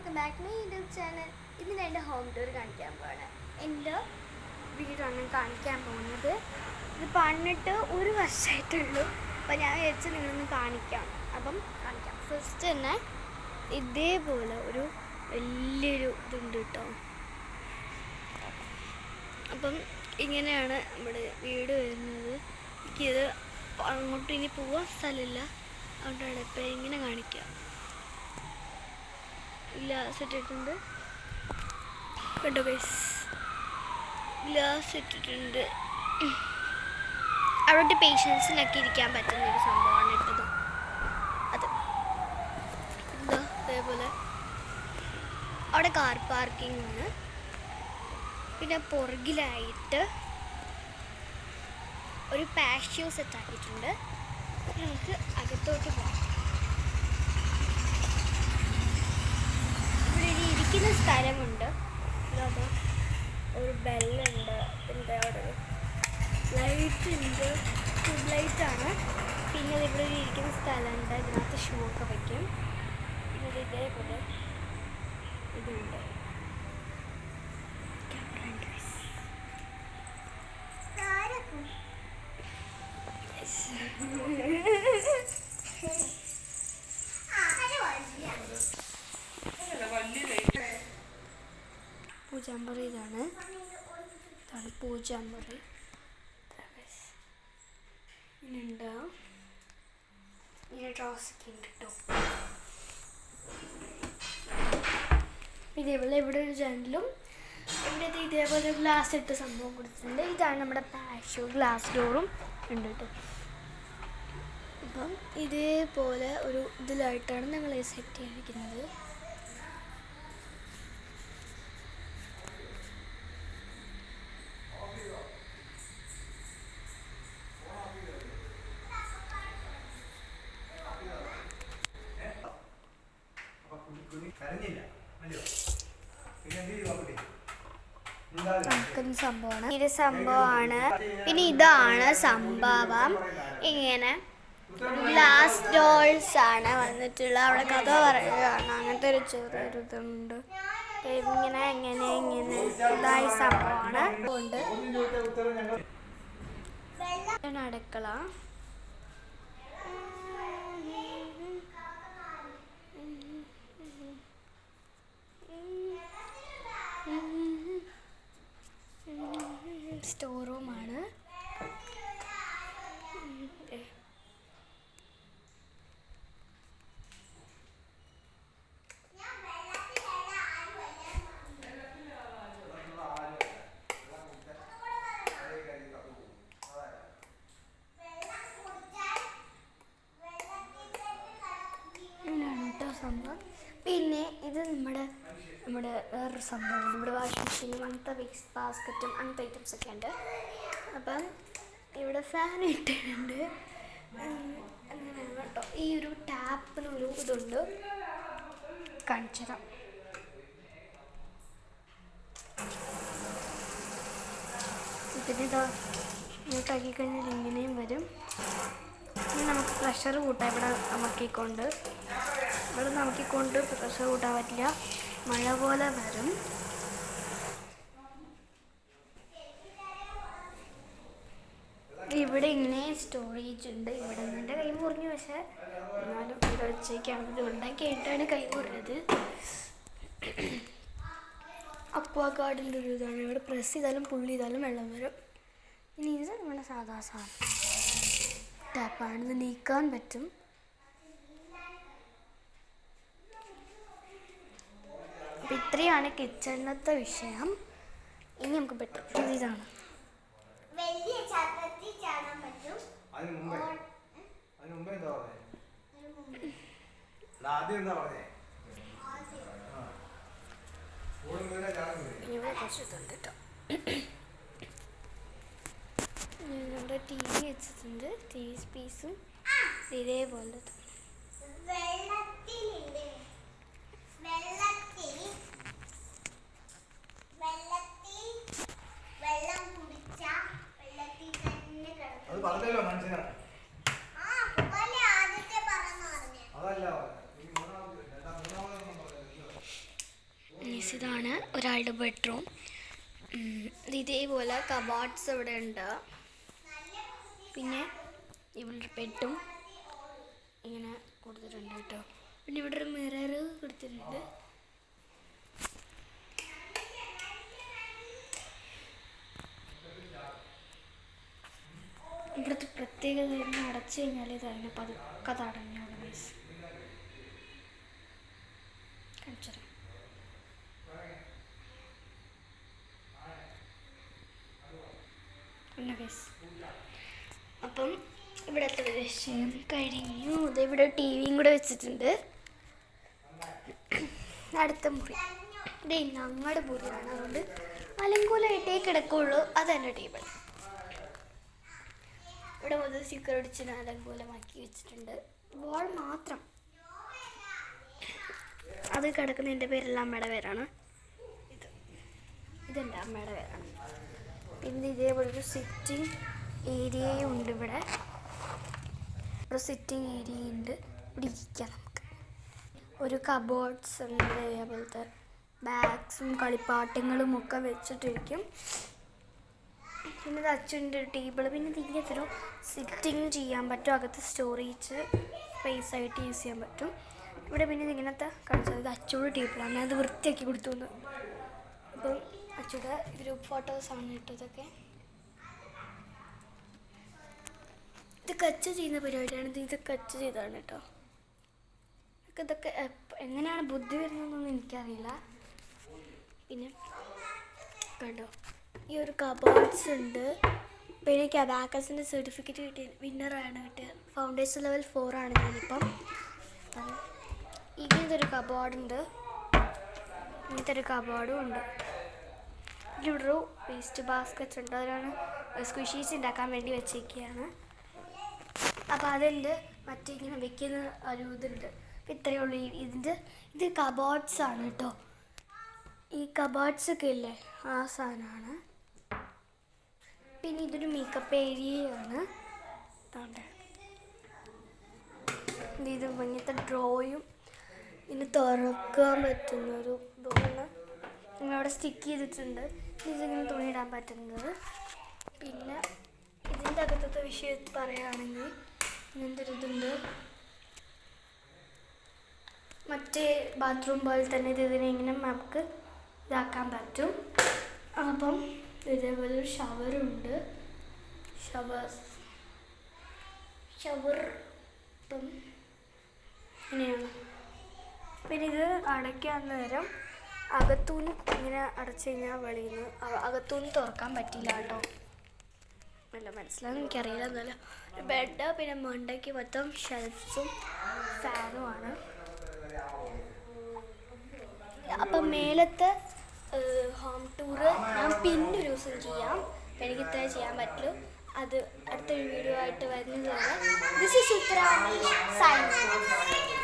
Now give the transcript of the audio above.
Welcome back my YouTube channel. ഇന്ന് എൻ്റെ home tour കാണിക്കാൻ പോവാണ്. എൻ്റെ വീടാണ് കാണിക്കാൻ പോകുന്നത്. ഇത് പണിട്ട് ഒരു വർഷമായിട്ടുള്ളൂ. അപ്പം ഞാൻ വിചാരിച്ച് നിങ്ങളൊന്ന് കാണിക്കാം. കാണിക്കാം. ഫസ്റ്റ് തന്നെ ഇതേപോലെ ഒരു വലിയൊരു ഇതുണ്ട് കേട്ടോ. അപ്പം ഇങ്ങനെയാണ് നമ്മുടെ വീട് വരുന്നത്. എനിക്കിത് അങ്ങോട്ട് ഇനി പോവാൻ സ്ഥലമില്ല, അതുകൊണ്ടാണ് ഇപ്പം ഇങ്ങനെ കാണിക്കാം. ഗ്ലാസ് ഇട്ടിട്ടുണ്ട് കേട്ടോ ഗൈസ്, ഗ്ലാസ് ഇട്ടിട്ടുണ്ട്. അവിടെ പേഷ്യൻസിനൊക്കെ ഇരിക്കാൻ പറ്റുന്നൊരു സംഭവമാണ് ഇട്ടത്. അത് എന്താ അതേപോലെ അവിടെ കാർ പാർക്കിംഗ് ആണ്. പിന്നെ പുറകിലായിട്ട് ഒരു പാഷ്യോ സെറ്റ് ആക്കിയിട്ടുണ്ട്. നമുക്ക് അകത്തോട്ട് പോകാം. ഇരിക്കുന്ന സ്ഥലമുണ്ട്. അതാ ഒരു ബെല്ലുണ്ട്, പിന്നെ അവിടെ ലൈറ്റ് ഉണ്ട്, ട്യൂബ് ലൈറ്റാണ്. പിന്നെ ഇവിടെ ഒരു ഇരിക്കുന്ന സ്ഥലമുണ്ട്, ഇതിനകത്ത് ഷൂ ഒക്കെ വയ്ക്കും. പിന്നെ ഇതേപോലെ ഇതുണ്ട്. പൂജാമ്പറി ഇതാണ് പൂജാമ്പറി. ഇങ്ങനെയുണ്ട്, ഇങ്ങനെ ഡ്രോസൊക്കെ ഉണ്ട് കേട്ടോ. ഇതേപോലെ ഇവിടെ ഒരു ജനലും ഇവിടെ ഇതേപോലെ ഗ്ലാസ് ഇട്ട സംഭവം കൊടുത്തിട്ടുണ്ട്. ഇതാണ് നമ്മുടെ പാഷോ, ഗ്ലാസ് ഡോറും ഉണ്ട് കേട്ടോ. അപ്പം ഇതേപോലെ ഒരു ഇതിലായിട്ടാണ് ഞങ്ങൾ സെറ്റ് ചെയ്തിരിക്കുന്നത്. സംഭവമാണ് ഇത്, സംഭവമാണ്. പിന്നെ ഇതാണ് സംഭവം. ഇങ്ങനെ ഗ്ലാസ് ഡോൾസ് ആണ് വന്നിട്ടുള്ള. അവിടെ കഥ പറയുകയാണ്. അങ്ങനത്തെ ഒരു ചെറിയൊരു ഇതുണ്ട്. ഇങ്ങനെ ഇങ്ങനെ ഇങ്ങനെ ഇതായി സംഭവമാണ്. അടുക്കള, സ്റ്റോർ റൂമാണ്. സംഭവം. പിന്നെ ഇത് നമ്മുടെ വേറൊരു സംഭവം, നമ്മുടെ വാഷിംഗ് മെഷീനും അങ്ങനത്തെ വേസ്റ്റ് ബാസ്ക്കറ്റും അങ്ങനത്തെ ഐറ്റംസ് ഒക്കെ ഉണ്ട്. അപ്പം ഇവിടെ ഫാൻ ഇട്ടിട്ടുണ്ട്. അങ്ങനെയാണ് കേട്ടോ. ഈ ഒരു ടാപ്പിനൊരു ഇതുണ്ട്, കാണിച്ചുതരാം. പിന്നെ ഇതാ ഇങ്ങോട്ടാക്കി കഴിഞ്ഞാൽ ഇങ്ങനെയും വരും. ഇനി നമുക്ക് പ്രഷർ കൂട്ടാം. ഇവിടെ നമുക്കിക്കൊണ്ട് പ്രഷർ കൂട്ടാൻ പറ്റില്ല, മഴ പോലെ വരും. ഇവിടെ ഇങ്ങനെ സ്റ്റോറേജ് ഉണ്ട്. ഇവിടെ എൻ്റെ കൈ മുറിഞ്ഞു, പക്ഷേ എന്നാലും ഇവിടെ വെച്ചേക്കാണ്. ഇത് ഉണ്ടാക്കിയിട്ടാണ് കൈ മുറിഞ്ഞത്. അക്വാ ഗാർഡിൻ്റെ ഒരു ഇതാണ്. ഇവിടെ പ്രസ് ചെയ്താലും പുള്ളി ചെയ്താലും വെള്ളം വരും. ഇനി ഇത് നമ്മുടെ സാധാ ടാപ്പാണ്. ഇത് നീക്കാൻ പറ്റും. അപ്പം ഇത്രയാണ് കിച്ചണിലത്തെ വിഷയം. ഇനി നമുക്ക് ബെഡ്റൂം ഇതാണ്. ഇവിടെ കുറച്ച് ഇതുണ്ട് കേട്ടോ. നമ്മുടെ ടി വി വെച്ചിട്ടുണ്ട്. ടി വി സ്പീസും ഇതേപോലെ ഗൈസ്, ഇതാണ് ഒരാളുടെ ബെഡ്റൂം. ഇതേപോലെ കബോർഡ്സ് ഇവിടെ ഉണ്ട്. പിന്നെ ഇവിടെ ബെഡും ഇങ്ങനെ കൊടുത്തിട്ടുണ്ട് കേട്ടോ. പിന്നെ ഇവിടെ ഒരു മിറർ കൊടുത്തിട്ടുണ്ട്. ഇവിടുത്തെ പ്രത്യേകത അടച്ചു കഴിഞ്ഞാൽ ഇതതിനെ പതുക്കെ തടഞ്ഞോളൂ ഗൈസ്. കാണിച്ചത് ഗൈസ്. അപ്പം ഇവിടുത്തെ വിഷയം കഴിഞ്ഞു. ഇവിടെ ടി വിയും കൂടെ വെച്ചിട്ടുണ്ട്. അടുത്ത മുറി ഇതേ ഞങ്ങളുടെ മുറിയാണ്. അതുകൊണ്ട് അലങ്കൂലമായിട്ടേ കിടക്കുള്ളൂ. അതെൻ്റെ ടേബിൾ. ഇവിടെ മുതൽ സ്റ്റിക്കർ അടിച്ച് അലങ്കൂലമാക്കി വെച്ചിട്ടുണ്ട്. ബോൾ മാത്രം അത് കിടക്കുന്ന എൻ്റെ പേരെല്ലാം അമ്മയുടെ പേരാണ്. ഇതെൻ്റെ അമ്മയുടെ പേരാണ്. പിന്നെ ഇതേപോലെ ഒരു സിറ്റിംഗ് ഏരിയയും ഉണ്ട്. ഇവിടെ ഒരു സിറ്റിംഗ് ഏരിയ ഉണ്ട്. ഇവിടെ ഇരിക്കാം നമുക്ക്. ഒരു കബോർഡ്സ് ഉണ്ട്. അതേപോലത്തെ ബാഗ്സും കളിപ്പാട്ടങ്ങളും ഒക്കെ വെച്ചിട്ടിരിക്കും. പിന്നെ ഇത് അച്ഛൻ്റെ ഒരു ടേബിൾ. പിന്നെ ഇതിനകത്തൊരു സിറ്റിംഗ് ചെയ്യാൻ പറ്റും. അകത്ത് സ്റ്റോറേജ് സ്പേസ് ആയിട്ട് യൂസ് ചെയ്യാൻ പറ്റും. ഇവിടെ പിന്നെ ഇതിങ്ങനത്തെ കളിച്ചത് ഇത് അച്ചൂടെ ടേബിളാണ്. ഞാനത് വൃത്തിയാക്കി കൊടുത്തു. അപ്പം അച്ചൂടെ ഗ്രൂപ്പ് ഫോട്ടോസാണ് ഇട്ടതൊക്കെ. ഇത് കച്ച് ചെയ്യുന്ന പരിപാടിയാണ്. ഇത് കച്ച് ചെയ്തതാണ് കേട്ടോ. ഇതൊക്കെ എങ്ങനെയാണ് ബുദ്ധി വരുന്നതെന്നൊന്നും എനിക്കറിയില്ല. പിന്നെ കണ്ടോ, ഈ ഒരു കബോർഡ്സ് ഉണ്ട്. പിന്നെ എനിക്ക് അബാക്കസിൻ്റെ സർട്ടിഫിക്കറ്റ് കിട്ടിയ വിന്നറാണ് കിട്ടിയത്. ഫൗണ്ടേഷൻ ലെവൽ 4 ആണ് ഞാനിപ്പം. ഇങ്ങനത്തെ ഒരു കബോർഡുണ്ട്. ഇങ്ങനത്തെ ഒരു കബോർഡും ഉണ്ട്. ഇവിടെ ഒരു വേസ്റ്റ് ബാസ്ക്കറ്റ് ഉണ്ട്. അതിലാണ് സ്ക്വിഷീസ് ഉണ്ടാക്കാൻ വേണ്ടി വെച്ചേക്കുകയാണ്. അപ്പോൾ അതുണ്ട്. മറ്റേ ഇങ്ങനെ വെക്കുന്ന ഒരു ഇതുണ്ട്. ഇത്രയേ ഉള്ളൂ. ഇത് കബോർഡ്സ് ആണ് കേട്ടോ. ഈ കബോർഡ്സ് ഒക്കെ ഇല്ലേ, ആ സാധനമാണ്. പിന്നെ ഇതൊരു മേക്കപ്പ് ഏരിയയാണ്. ഇത് ഇങ്ങനത്തെ ഡ്രോയും ഇനി തുറക്കാൻ പറ്റുന്നൊരു ഡോണ് അവിടെ സ്റ്റിക്ക് ചെയ്തിട്ടുണ്ട്. ഇതിങ്ങനെ തുണിയിടാൻ പറ്റുന്നത്. പിന്നെ ഇതിൻ്റെ അകത്തത്തെ വിഷയം പറയുകയാണെങ്കിൽ ഇങ്ങനത്തെ ഒരു ഇതുണ്ട്. മറ്റേ ബാത്റൂം പോലെ തന്നെ ഇതിനെ ഇങ്ങനെ നമുക്ക് ഇതാക്കാൻ പറ്റും. അപ്പം ഇതേപോലെ ഒരു ഷവറുണ്ട്. ഷവർ ഇപ്പം ഇങ്ങനെയാണ്. പിന്നെ ഇത് അടയ്ക്കാൻ നേരം അകത്തുനിന്ന് ഇങ്ങനെ അടച്ചു കഴിഞ്ഞാൽ വെളിയിൽ നിന്ന് അകത്തുനിന്ന് തുറക്കാൻ പറ്റില്ല കേട്ടോ. അല്ല, മനസ്സിലാകും എനിക്കറിയില്ല. എന്നല്ല ബെഡ്, പിന്നെ മണ്ടയ്ക്ക് മൊത്തം ഷെൽഫ്സും ഫാനുമാണ്. അപ്പം മേലത്തെ ഹോം ടൂറ് ഞാൻ പിന്നെ ഒരു ദിവസം ചെയ്യാം. എനിക്ക് ഇത്രേ ചെയ്യാൻ പറ്റുള്ളൂ. അത് അടുത്തൊരു വീഡിയോ ആയിട്ട് വരുന്നതാണ്. This is Uttara signing of.